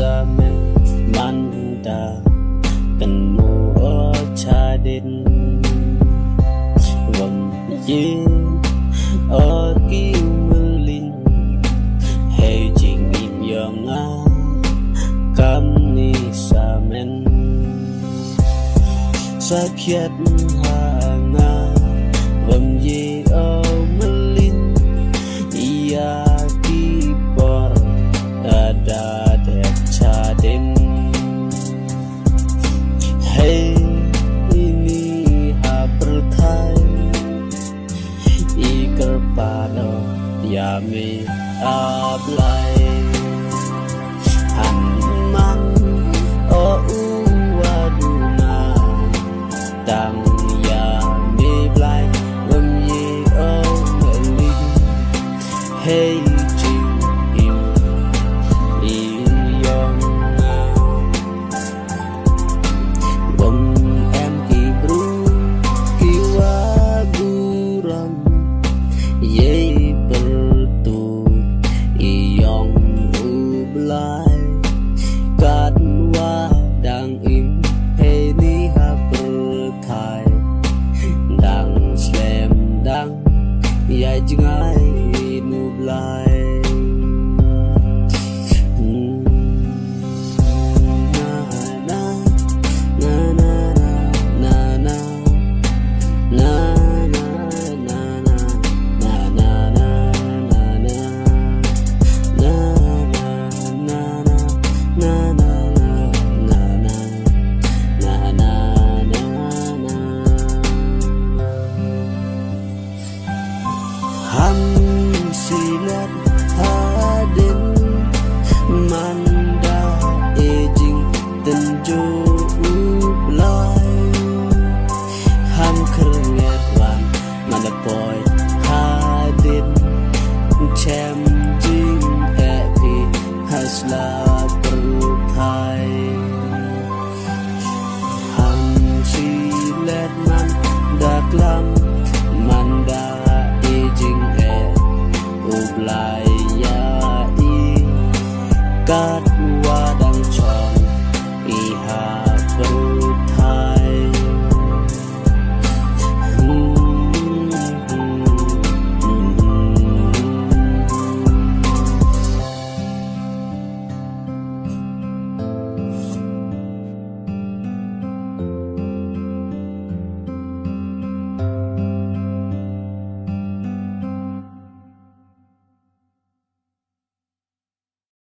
sa men manda kan mo cha din vòng ye ở kiêu linh hay trình im yong nga cam ni sa men sa khiết ha nga vòng ye ở linh ya ki por ada đẹp cha đêm hey ini ha berthai iker pado ya me ablai han mang o uaduna tang ya me blai vầm ye o ngeli hey ya jangai nublai na na na na na na na ham silat hadin manda ejing tenju ublai ham keringat wan manda boy hadin chem jing happy hasla berthai ham silat manda klam manda ublai ya i God